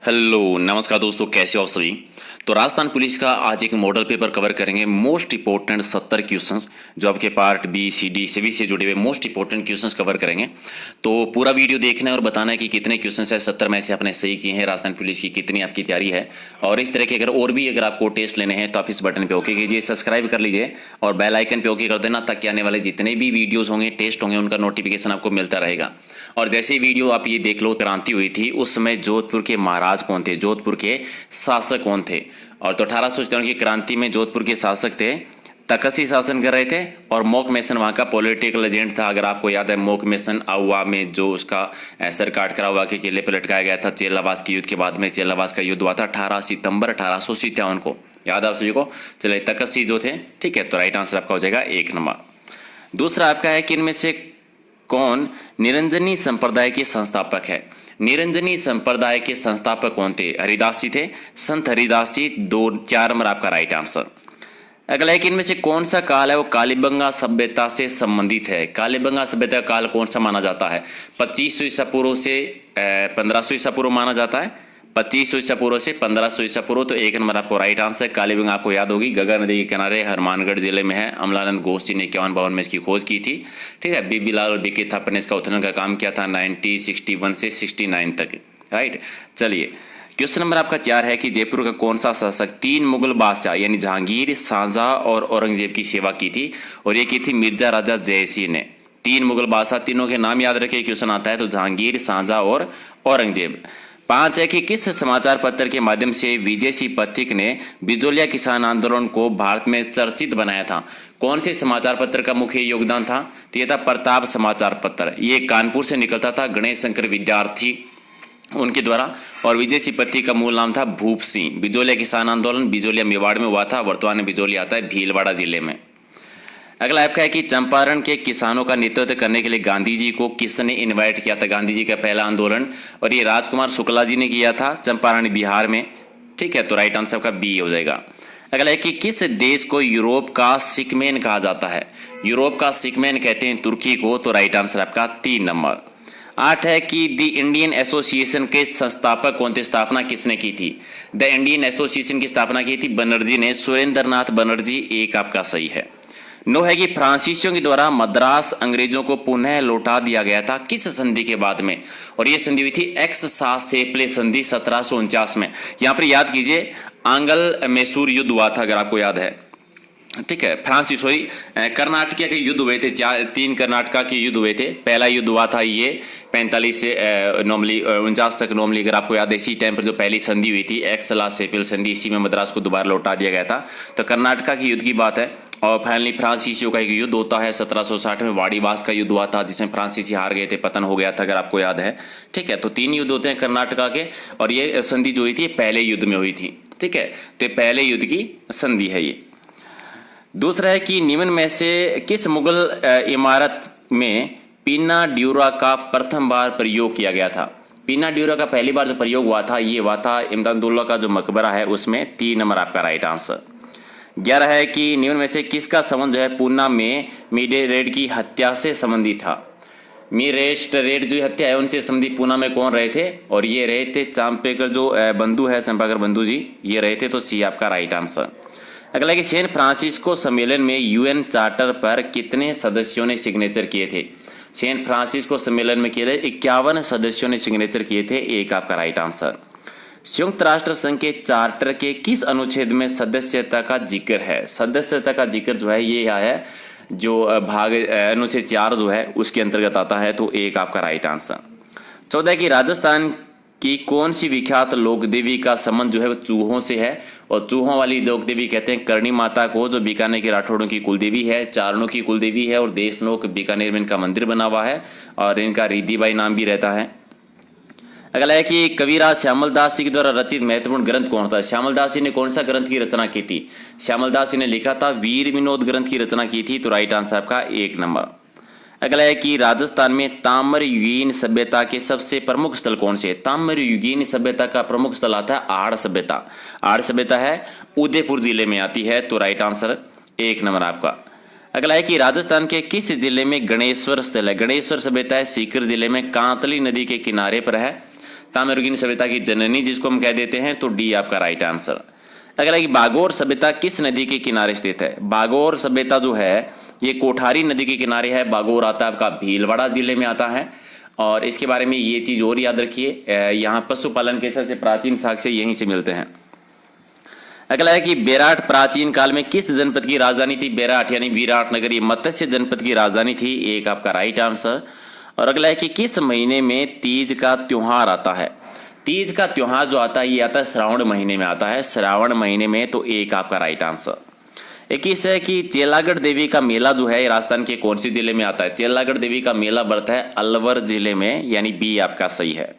Hello नमस्कार दोस्तों, कैसे हो आप सभी। तो राजस्थान पुलिस का आज एक मॉडल पेपर कवर करेंगे। मोस्ट इंपॉर्टेंट 70 क्वेश्चंस जो आपके पार्ट बी सी डी सभी से जुड़े हुए मोस्ट इंपॉर्टेंट क्वेश्चंस कवर करेंगे। तो पूरा वीडियो देखना है और बताना है कि कितने क्वेश्चंस है, 70 में से आपने सही किए हैं, राजस्थान पुलिस की कितनी आपकी तैयारी है। और इस तरह के अगर आपको टेस्ट लेने हैं तो आप इस बटन पर ओके कीजिए, सब्सक्राइब कर लीजिए और बेल आइकन पे ओके कर देना, ताकि आने वाले जितने भी वीडियोज होंगे, टेस्ट होंगे, उनका नोटिफिकेशन आपको मिलता रहेगा। और जैसे वीडियो आप ये देख लो, क्रांति हुई थी उस समय जोधपुर के महाराज कौन थे, जोधपुर के शासक कौन थे। और तो 1857 की क्रांति में जोधपुर के शासक थे तकसी शासन कर रहे थे, और मोक मेसन वहाँ का पॉलिटिकल एजेंट था। अगर आपको याद है, मोक मेसन आउवा में जो उसका सर काट कर आउवा के किले पर लटकाया गया था चेलावास के युद्ध के बाद में। चेलावास का युद्ध हुआ था 18 सितंबर 1857 को, याद है आप सभी को। चलिए, तकसी जो थे, ठीक है, तो राइट आंसर आपका हो जाएगा 1 नंबर। दूसरा आपका है कि इनमें से कौन निरंजनी संप्रदाय के संस्थापक है। निरंजनी संप्रदाय के संस्थापक कौन थे? हरिदास जी थे, संत हरिदास जी। 4 नंबर आपका राइट आंसर। अगला है कि इनमें से कौन सा काल है वो कालीबंगा सभ्यता से संबंधित है। कालीबंगा सभ्यता का काल कौन सा माना जाता है? 2500 ईसा पूर्व से 1500 ईसा पूर्व माना जाता है। 2500 ईसा पूर्व से 1500 ईसा पूर्व, तो 1 नंबर आपको राइट आंसर। कालीबंगा आपको याद होगी, गंगा नदी के किनारे हनुमानगढ़ जिले में है। अमलानंद घोष जी ने 51-52 में इसकी खोज की थी, ठीक है। बीबी लाल और बीके थापर ने इसका उत्खनन का काम किया था 1961 से 69 तक, राइट। चलिए, क्वेश्चन नंबर आपका 4 है कि जयपुर का कौन सा शासक 3 मुगल बादशाह यानी जहांगीर, शाहजहां और औरंगजेब की सेवा की थी, और ये की थी मिर्जा राजा जयसिंह ने। 3 मुगल बादशाह, तीनों के नाम याद रखे, क्वेश्चन आता है तो जहांगीर, शाहजहां और औरंगजेब। 5 है कि किस समाचार पत्र के माध्यम से विजय सिंह पथिक ने बिजोलिया किसान आंदोलन को भारत में चर्चित बनाया था। कौन से समाचार पत्र का मुख्य योगदान था? तो यह था प्रताप समाचार पत्र। ये कानपुर से निकलता था, गणेश शंकर विद्यार्थी उनके द्वारा। और विजय सिंह पथिक का मूल नाम था भूप सिंह। बिजोलिया किसान आंदोलन बिजोलिया मेवाड़ में हुआ था, वर्तमान में बिजोलिया आता है भीलवाड़ा जिले में। अगला आपका है कि चंपारण के किसानों का नेतृत्व करने के लिए गांधी जी को किसने इनवाइट किया था? गांधी जी का पहला आंदोलन, और ये राजकुमार शुक्ला जी ने किया था चंपारण बिहार में, ठीक है, तो राइट आंसर का बी हो जाएगा। अगला है कि किस देश को यूरोप का सिकमेन कहा जाता है? यूरोप का सिकमेन कहते हैं तुर्की को, तो राइट आंसर आपका 3 नंबर। 8 है कि द इंडियन एसोसिएशन के संस्थापक कौन थे? स्थापना किसने की थी? द इंडियन एसोसिएशन की स्थापना की थी बनर्जी ने, सुरेंद्र नाथ बनर्जी। 1 आपका सही है। 9 है कि फ्रांसीसियों के द्वारा मद्रास अंग्रेजों को पुनः लौटा दिया गया था किस संधि के बाद में? और यह संधि हुई थी एक्स सा सेप्ले संधि 1749 में। यहां पर याद कीजिए, आंगल मैसूर युद्ध हुआ था, अगर आपको याद है, ठीक है। कर्नाटक के युद्ध हुए थे, 3 कर्नाटका के युद्ध हुए थे। पहला युद्ध हुआ था ये 45 से नॉर्मली 49 तक, नॉर्मली अगर आपको याद है, इसी टाइम पर जो पहली संधि हुई थी एक्स ला सेपिल संधि, इसी में मद्रास को दोबारा लौटा दिया गया था। तो कर्नाटका के युद्ध की बात है। और फाइनली फ्रांसीसियों का एक युद्ध होता है 1760 में, वाड़ीवास का युद्ध हुआ था, जिसमें फ्रांसीसी हार गए थे, पतन हो गया था, अगर आपको याद है, ठीक है। तो 3 युद्ध होते हैं कर्नाटका के, और ये संधि जो हुई थी पहले युद्ध में हुई थी, ठीक है। तो पहले युद्ध की संधि है ये। दूसरा है कि निम्न में से किस मुगल इमारत में पीना ड्यूरा का प्रथम बार प्रयोग किया गया था? पीना ड्यूरा का पहली बार जो प्रयोग हुआ था ये हुआ था इमदादुल्ला का जो मकबरा है उसमें। 3 नंबर आपका राइट आंसर। 11 है कि निम्न में से किसका संबंध जो है पूना में मीडे रेड की हत्या से संबंधित था? मीरेस्ट रेड जो हत्या है उनसे संबंधित पूना में कौन रहे थे? और ये रहे थे चांपेकर जो बंधु है, चंपाकर बंधु जी, ये रहे थे, तो सी आपका राइट आंसर। अगला कि सैन फ्रांसिस्को सम्मेलन में यूएन चार्टर पर कितने सदस्यों ने सिग्नेचर किए थे? सैन फ्रांसिस्को सम्मेलन में केवल 51 सदस्यों ने सिग्नेचर किए थे। 1 आपका राइट आंसर। संयुक्त राष्ट्र संघ के चार्टर के किस अनुच्छेद में सदस्यता का जिक्र है? सदस्यता का जिक्र जो है ये है जो भाग अनुच्छेद 4 जो है उसके अंतर्गत आता है, तो 1 आपका राइट आंसर। 14 की राजस्थान की कौन सी विख्यात लोक देवी का संबंध जो है वो चूहों से है? और चूहों वाली लोक देवी कहते हैं करणी माता को, जो बीकानेर के राठौड़ों की कुलदेवी है, चारणों की कुलदेवी है, और देशनोक बीकानेर में इनका मंदिर बना हुआ है, और इनका रिद्धिबाई नाम भी रहता है। अगला है कि कविराज श्यामल दास जी के द्वारा रचित महत्वपूर्ण ग्रंथ कौन था? श्यामल दास जी ने कौन सा ग्रंथ की रचना की थी? श्यामल दास जी ने लिखा था वीर विनोद ग्रंथ की रचना की थी, तो राइट आंसर आपका 1 नंबर। अगला है कि राजस्थान में ताम्र युगीन सभ्यता के सबसे प्रमुख स्थल कौन से? ताम्र युगीन सभ्यता का प्रमुख स्थल आता है आड़ सभ्यता। आड़ सभ्यता है उदयपुर जिले में आती है, तो राइट आंसर 1 नंबर आपका। अगला है कि राजस्थान के किस जिले में गणेश्वर स्थल है? गणेश्वर सभ्यता है सीकर जिले में, कांतली नदी के किनारे पर है। ताम्रयुगीन सभ्यता की जननी जिसको हम कह देते हैं, तो डी आपका राइट आंसर। अगला है कि बागोर सभ्यता किस नदी के किनारे स्थित है? बागोर सभ्यता जो है ये कोठारी नदी के किनारे है। बागोर आता है आपका भीलवाड़ा जिले में आता है। और इसके बारे में ये चीज और याद रखिए, यहाँ पशुपालन के सबसे प्राचीन साक्ष्य यहीं से मिलते हैं। अगला है कि बेराट प्राचीन काल में किस जनपद की राजधानी थी? बेराट यानी विराट नगर, ये मत्स्य जनपद की राजधानी थी, एक आपका राइट आंसर। और अगला है कि किस महीने में तीज का त्योहार आता है? तीज का त्योहार जो आता है ये आता है श्रावण महीने में आता है, श्रावण महीने में, तो एक आपका राइट आंसर। 21 है कि चेलागढ़ देवी का मेला जो है राजस्थान के कौन से जिले में आता है? चेलागढ़ देवी का मेला बढ़ता है अलवर जिले में, यानी बी आपका सही है।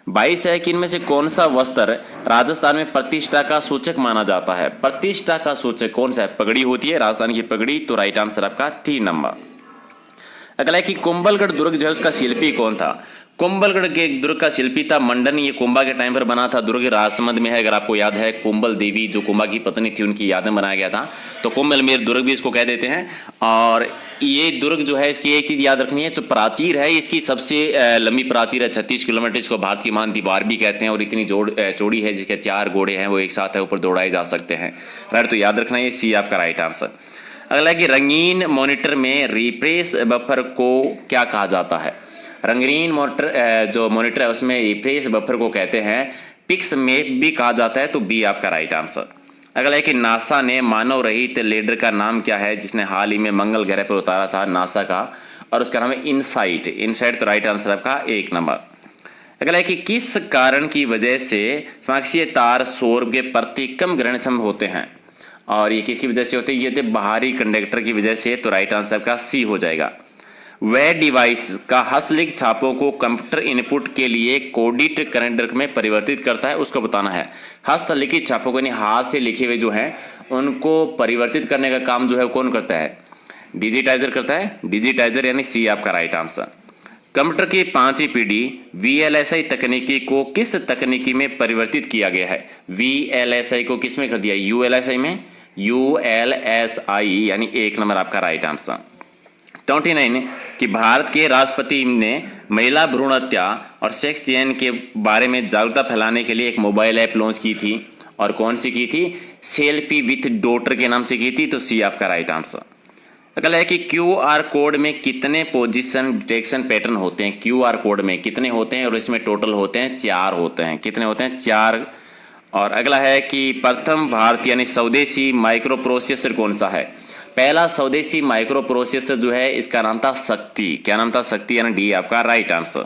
22 है कि इनमें से कौन सा वस्त्र राजस्थान में प्रतिष्ठा का सूचक माना जाता है? प्रतिष्ठा का सूचक कौन सा है? पगड़ी होती है, राजस्थान की पगड़ी, तो राइट आंसर आपका 3 नंबर। अगला है कि कुंभलगढ़ दुर्ग जो है उसका शिल्पी कौन था? कुंभलगढ़ के दुर्ग का शिल्पी था मंडन, ये कुंभा के टाइम पर बना था। दुर्ग राजसमंद में है, अगर आपको याद है, कुंभल देवी जो कुंभा की पत्नी थी उनकी याद में बनाया गया था, तो कुंभलमेर दुर्ग भी इसको कह देते हैं। और ये दुर्ग जो है इसकी एक चीज याद रखनी है, जो प्राचीर है इसकी सबसे लंबी प्राचीर है 36 किलोमीटर, इसको भारत की मान दीवार भी कहते हैं। और इतनी चौड़ी है जिसके 4 घोड़े हैं वो एक साथ है ऊपर दौड़ाए जा सकते हैं, राइट। तो याद रखना है, सी आपका राइट आंसर। अगला है कि रंगीन मॉनिटर में रिफ्रेश बफर को क्या कहा जाता है? रंगीन मॉनिटर जो मॉनिटर है उसमें रिफ्रेश बफर को कहते हैं पिक्स मैप भी कहा जाता है, तो बी आपका राइट आंसर। अगला है कि नासा ने मानव रहित लैंडर का नाम क्या है जिसने हाल ही में मंगल ग्रह पर उतारा था नासा का, और उसका नाम है इनसाइट। इनसाइट तो राइट आंसर आपका 1 नंबर। अगला है कि किस कारण की वजह से समाक्षीय तार सौर के प्रति कम ग्रहणक्षम होते हैं? और ये किसकी वजह से होते हैं? ये होते बाहरी कंडक्टर की वजह से, तो राइट आंसर का सी हो जाएगा। वह डिवाइस का हस्तलिखित छापों को कंप्यूटर इनपुट के लिए कोडिट कंडक्टर में परिवर्तित करता है, उसको बताना है। हस्तलिखित छापों को यानी हाथ से लिखे हुए जो हैं उनको परिवर्तित करने का काम जो है कौन करता है? डिजिटाइजर करता है, डिजिटाइजर, यानी सी आपका राइट आंसर। कंप्यूटर की 5वीं पीढ़ी VLSI तकनीकी को किस तकनीकी में परिवर्तित किया गया है? VLSI को किस में कर दिया? ULSI में, ULSI, यानी 1 नंबर आपका राइट आंसर। 29 कि भारत के राष्ट्रपति ने महिला भ्रूण हत्या और सेक्स चयन के बारे में जागरूकता फैलाने के लिए एक मोबाइल ऐप लॉन्च की थी, और कौन सी की थी? सेल्फी विथ डॉटर के नाम से की थी, तो सी आपका राइट आंसर। अगला है कि QR कोड में कितने पोजीशन डिटेक्शन पैटर्न होते हैं? QR कोड में कितने होते हैं? और इसमें टोटल होते हैं 4 होते हैं। कितने होते हैं? 4। और अगला है कि प्रथम भारतीय यानी स्वदेशी माइक्रो प्रोसेसर कौन सा है? पहला स्वदेशी माइक्रो प्रोसेसर जो है इसका नाम था शक्ति। क्या नाम था? शक्ति, यानी डी आपका राइट आंसर।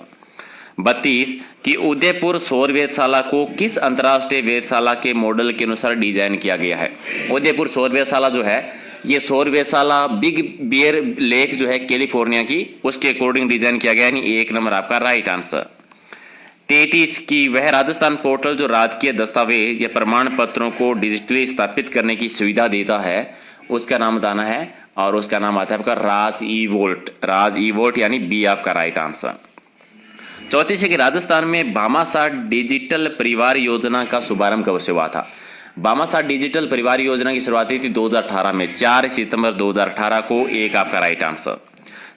32 कि उदयपुर सौर वेधशाला को किस अंतर्राष्ट्रीय वेधशाला के मॉडल के अनुसार डिजाइन किया गया है? उदयपुर सौर वेधशाला जो है ये सौर वेधशाला बिग बियर लेक जो है कैलिफोर्निया की, उसके अकॉर्डिंग डिजाइन किया गया, यानी 1 नंबर आपका राइट आंसर। 33 की वह राजस्थान पोर्टल जो राजकीय दस्तावेज या प्रमाण पत्रों को डिजिटली स्थापित करने की सुविधा देता है उसका नाम बताना है, और उसका नाम आता है आपका राज ई वोल्ट। राज ई वोल्ट, यानी बी आपका राइट आंसर। 34 है कि राजस्थान में भामाशाह डिजिटल परिवार योजना का शुभारंभ कब से हुआ था? भामाशाह डिजिटल परिवार योजना की शुरुआत हुई थी 2018 में, 4 सितंबर 2018 को, 1 आपका राइट आंसर।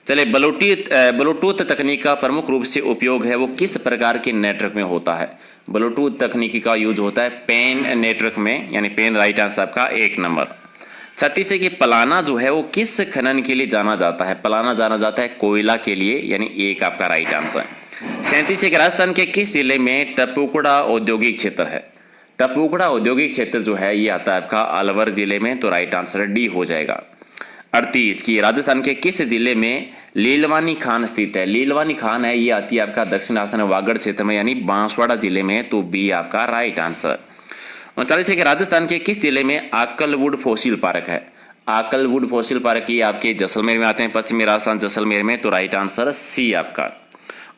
चलिए, ब्लूटूथ तकनीक का प्रमुख रूप से उपयोग है वो किस प्रकार के नेटवर्क में होता है? ब्लूटूथ तकनीकी का यूज होता है पेन नेटवर्क में, यानी पेन राइट आंसर आपका 1 नंबर। 36 है कि पलाना जो है वो किस खनन के लिए जाना जाता है? पलाना जाना जाता है कोयला के लिए, यानी 1 आपका राइट आंसर। 37 है कि राजस्थान के किस जिले में टपुकड़ा औद्योगिक क्षेत्र है? टपुकड़ा औद्योगिक क्षेत्र जो है ये आता है आपका अलवर जिले में, तो राइट आंसर डी हो जाएगा। 38 की राजस्थान के किस जिले में लीलवानी खान स्थित है? लीलवानी खान है ये आती है आपका दक्षिण राजस्थान वागड़ क्षेत्र में, यानी बांसवाड़ा जिले में, तो बी आपका राइट आंसर। 39 है कि राजस्थान के किस जिले में आकलवुड फॉसिल पार्क है? आकलवुड फॉसिल पार्क ये आपके जैसलमेर में आते हैं, पश्चिमी राजस्थान जैसलमेर में, तो राइट आंसर सी आपका।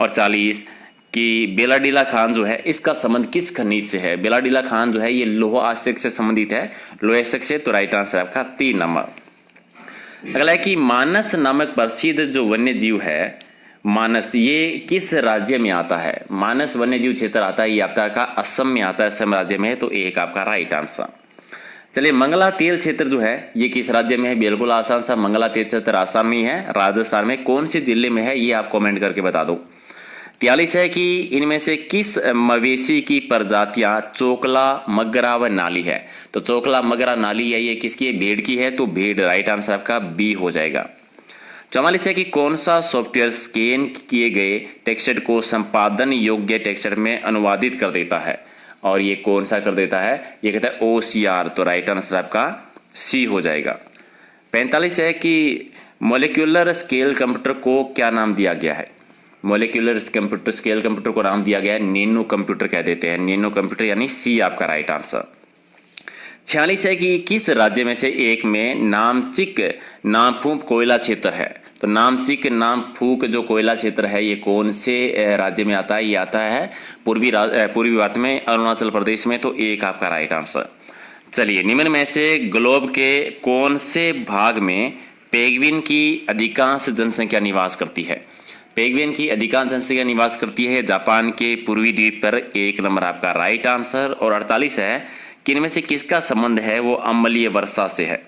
और 40 कि बेलाडीला खान जो है इसका संबंध किस खनिज से है? बेलाडीला खान जो है ये लोह आश्रय से संबंधित है, लोह आश्रय से, तो राइट आंसर आपका 3 नंबर। अगला है कि मानस नामक प्रसिद्ध जो वन्य जीव है, मानस ये किस राज्य में आता है? मानस वन्य जीव क्षेत्र आता है ये आपका असम में आता है, असम राज्य में, तो 1 आपका राइट आंसर। चलिए, मंगला तेल क्षेत्र जो है ये किस राज्य में है? बिल्कुल आसान सा, मंगला तेल क्षेत्र राजस्थान में ही है। राजस्थान में कौन से जिले में है ये आप कमेंट करके बता दो। 43 है कि इनमें से किस मवेशी की प्रजातियां चोकला, मगरा व नाली है। तो चोकला, मगरा, नाली है, ये किसकी है? भेड़ की है, तो भेड़ राइट आंसर आपका बी हो जाएगा। 44 है कि कौन सा सॉफ्टवेयर स्कैन किए गए टेक्स्ट को संपादन योग्य टेक्स्ट में अनुवादित कर देता है, और ये कौन सा कर देता है? ये कहता है OCR, तो राइट आंसर आपका सी हो जाएगा। 45 है कि मॉलिक्यूलर स्केल कंप्यूटर को क्या नाम दिया गया है? मॉलिक्यूलर कंप्यूटर स्केल कंप्यूटर को नाम दिया गया है नैनो कंप्यूटर कह देते हैं, नैनो कंप्यूटर, यानी सी आपका राइट आंसर। 46 है कि किस राज्य में से एक में नामचिक नामफूक कोयला क्षेत्र है? तो नामचिक नामफूक जो कोयला क्षेत्र है ये कौन से राज्य में आता है? ये आता है पूर्वी भारत में, अरुणाचल प्रदेश में, तो एक आपका राइट आंसर। चलिए, निम्न में से ग्लोब के कौन से भाग में पेंगुइन की अधिकांश जनसंख्या निवास करती है? पेंगुइन की अधिकांश जनसंख्या निवास करती है जापान के पूर्वी द्वीप पर, एक नंबर आपका राइट आंसर। और 48 है कि इनमें से किसका संबंध है वो अम्लीय वर्षा से है?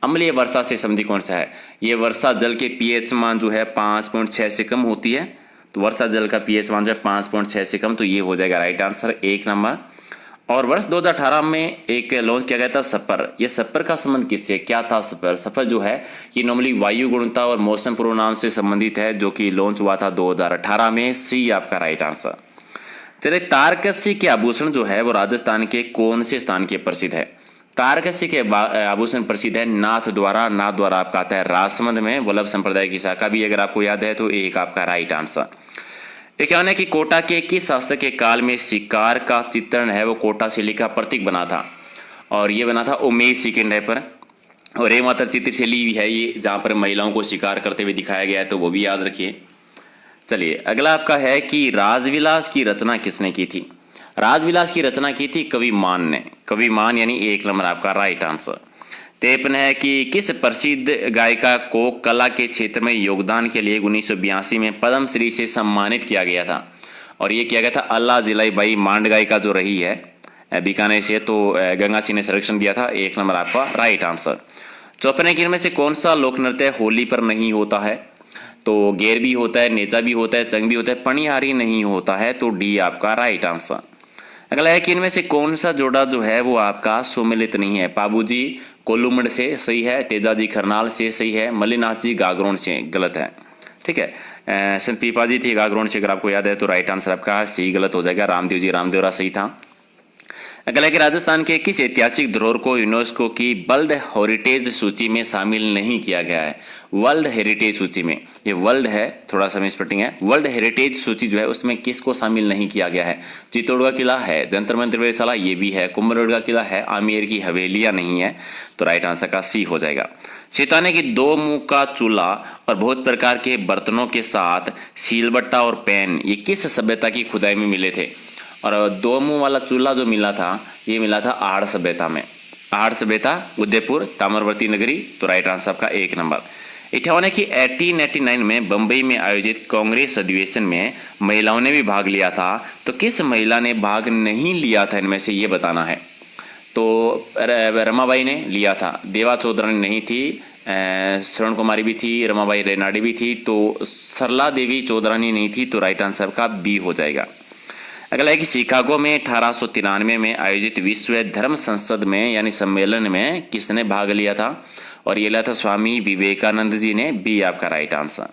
अम्लीय वर्षा से संबंधी कौन सा है? ये वर्षा जल के pH मान जो है 5.6 से कम होती है, तो वर्षा जल का pH मान जो है 5.6 से कम, तो ये हो जाएगा राइट आंसर, एक नंबर। और वर्ष 2018 में एक लॉन्च किया गया था सफर। ये सफर का संबंध किससे? क्या था सफर? सफर जो है ये नॉर्मली वायु गुणवत्ता और मौसम पूर्वानुमान से संबंधित है, जो कि लॉन्च हुआ था 2018 में, सी आपका राइट आंसर। चलिए, तारकसी के आभूषण जो है वो राजस्थान के कौन से स्थान के प्रसिद्ध है? तारकसी के आभूषण प्रसिद्ध है नाथ द्वारा। नाथ द्वारा आपका आता है राजसमंद में, वल्लभ संप्रदाय की शाखा भी अगर आपको याद है, तो एक आपका राइट आंसर। 51 है कि कोटा के किस शासक के काल में शिकार का चित्रण है वो कोटा शैली का प्रतीक बना था? और ये बना था उमेश सिकंदर पर, और ये मात्र चित्र शैली भी है ये, जहां पर महिलाओं को शिकार करते हुए दिखाया गया है, तो वो भी याद रखिए। चलिए, अगला आपका है कि राजविलास की रचना किसने की थी? राजविलास की रचना की थी कवि मान ने। कवि मान यानी एक नंबर आपका राइट आंसर। 53 है कि किस प्रसिद्ध गायिका को कला के क्षेत्र में योगदान के लिए 1982 में पद्मश्री से सम्मानित किया गया था? और ये किया गया था अल्लाह जिलाई बाई मांड गायिका जो रही है बीकानेर से, तो गंगा सिंह ने संरक्षण दिया था, एक नंबर आपका राइट आंसर। 54 है में से कौन सा लोक नृत्य होली पर नहीं होता है? तो गेर भी होता है, नेचा भी होता है, चंग भी होता है, पणिहारी नहीं होता है, तो डी आपका राइट आंसर। अगला है कि इनमें से कौन सा जोड़ा जो है वो आपका सुमिलित नहीं है? बाबूजी कोल्लूमड़ से सही है, तेजाजी खरनाल से सही है, मल्लीनाथ जी गागरोन से गलत है, ठीक है। संत पीपाजी थे गागरोन से, अगर आपको याद है, तो राइट आंसर आपका सी गलत हो जाएगा। रामदेव जी रामदेवरा सही था। अगला है कि राजस्थान के किस ऐतिहासिक धरोहर को यूनेस्को की वर्ल्ड हेरिटेज सूची में शामिल नहीं किया गया है? वर्ल्ड हेरिटेज सूची में, ये वर्ल्ड है, थोड़ा सा मिसप्रिंटिंग है, वर्ल्ड हेरिटेज सूची जो है उसमें किसको शामिल नहीं किया गया है? चित्तौड़ का किला है, जंतर मंतर वेधशाला ये भी है, कुंभलगढ़ का किला है, आमेर की हवेलियां नहीं है, तो राइट आंसर का सी हो जाएगा। शैताने की 2 मुंह का चूल्हा और बहुत प्रकार के बर्तनों के साथ सीलबट्टा और पैन, ये किस सभ्यता की खुदाई में मिले थे? और 2 मुंह वाला चूल्हा जो मिला था, ये मिला था आहड़ सभ्यता में। आहड़ सभ्यता, उदयपुर, ताम्रवर्ती नगरी, तो राइट आंसर आपका एक नंबर। 58 है कि 1889 में बंबई में आयोजित कांग्रेस अधिवेशन में महिलाओं ने भी भाग लिया था, तो किस महिला ने भाग नहीं लिया था इनमें से, ये बताना है। तो रमाबाई ने लिया था, देवा चौधरानी नहीं थी, श्रवण कुमारी भी थी, रमाबाई रेनाडे भी थी, तो सरला देवी चौधरानी नहीं थी, तो राइट आंसर का बी हो जाएगा। अगला है कि शिकागो में 1893 में आयोजित विश्व धर्म संसद में यानी सम्मेलन में किसने भाग लिया था? और ये लिया था स्वामी विवेकानंद जी ने, बी आपका राइट आंसर।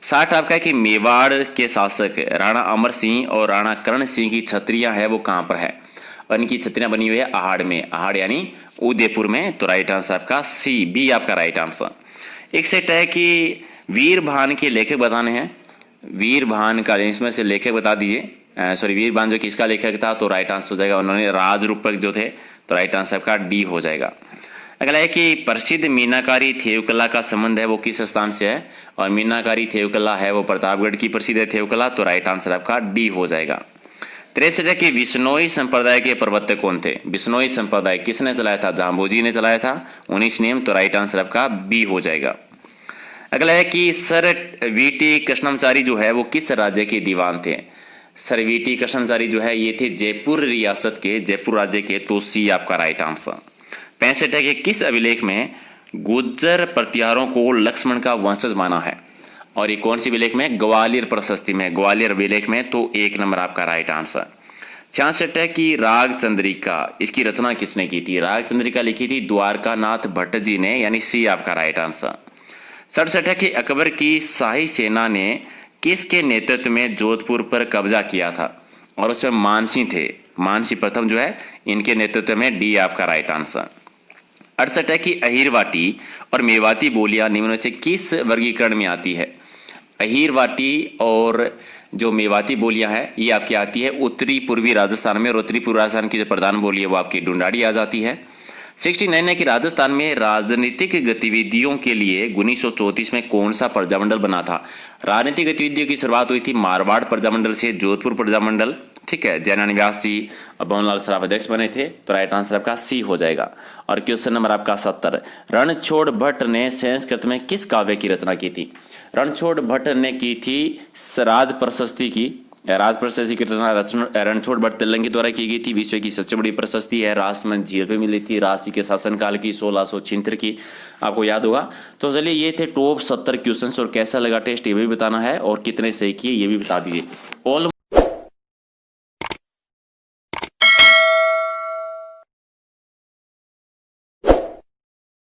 60 आपका है कि मेवाड़ के शासक राणा अमर सिंह और राणा करण सिंह की छत्रियां है वो कहाँ पर है? और इनकी छत्रियां बनी हुई है आहड़ में, आहड़ यानी उदयपुर में, तो राइट आंसर आपका सी, बी आपका राइट आंसर। 61 है कि वीरभान के लेखक बताने हैं। वीरभान का इसमें से लेखक बता दीजिए, सॉरी वीरभान जो किसका लेखक था, तो राइट आंसर हो जाएगा, उन्होंने राजरूपक जो थे, तो राइट आंसर आपका डी हो जाएगा। अगला है कि प्रसिद्ध मीनाकारी थेवकला का संबंध है वो किस स्थान से है? और मीनाकारी थेवकला है वो प्रतापगढ़ की प्रसिद्ध है थेवकला, तो राइट आंसर आपका डी हो जाएगा। 63 है कि बिश्नोई संप्रदाय के प्रवर्तक कौन थे? बिश्नोई संप्रदाय किसने चलाया था? जाम्बोजी ने चलाया था, 19 नियम, तो राइट आंसर आपका बी हो जाएगा। अगला है कि सर वीटी कृष्णमाचारी जो है वो किस राज्य के दीवान थे? सर वीटी कृष्णमाचारी जो है ये थे जयपुर रियासत के, जयपुर राज्य के, तो सी आपका राइट आंसर। 65 है कि किस अभिलेख में गुज्जर प्रतिहारों को लक्ष्मण का वंशज माना है? और ये कौन सी विलेख में? ग्वालियर प्रशस्ति में, ग्वालियर विलेख में। तो 1 नंबर आपका राइट आंसर। 66 है कि राग चंद्रिका, इसकी रचना किसने की थी? राग चंद्रिका लिखी थी द्वारकानाथ भट्ट जी ने, यानी सी आपका राइट आंसर। 67 है कि अकबर की शाही सेना ने किसके नेतृत्व में जोधपुर पर कब्जा किया था? और उसमें मानसी थे, मानसी प्रथम जो है, इनके नेतृत्व में, डी आपका राइट आंसर। 68 है कि अहीरवाटी और मेवाती बोलियां निम्न में से किस वर्गीकरण में आती है? अहीरवाटी और जो मेवाती बोलियां है ये आपकी आती है उत्तरी पूर्वी राजस्थान में, और उत्तरी पूर्वी राजस्थान की जो प्रधान बोली है वो आपकी ढूंढाड़ी आ जाती है। 69 है कि राजस्थान में राजनीतिक गतिविधियों के लिए 1934 में कौन सा प्रजामंडल बना था? राजनीतिक गतिविधियों की शुरुआत हुई थी मारवाड़ प्रजामंडल से, जोधपुर प्रजामंडल, ठीक है। जैनानी व्यास जी और बनवारीलाल सराफ अध्यक्ष बने थे, तो राइट आंसर आपका सी हो जाएगा। और क्वेश्चन नंबर आपका 70, रणछोड़ भट्ट ने संस्कृत में किस काव्य की रचना की थी? रणछोड़ भट्ट ने की थी राज प्रशस्ति की, राज प्रशस्ति की रचना रणछोड़ भट्ट तेलंगी द्वारा की गई थी। विश्व की सबसे बड़ी प्रशस्ति है, राजमंच झील पे मिली थी, राजसी के शासनकाल की, 1676 की, आपको याद होगा। तो चलिए ये थे टॉप 70 क्वेश्चंस, और कैसा लगा टेस्ट ये भी बताना है, और कितने सही किए ये भी बता दीजिए। ऑल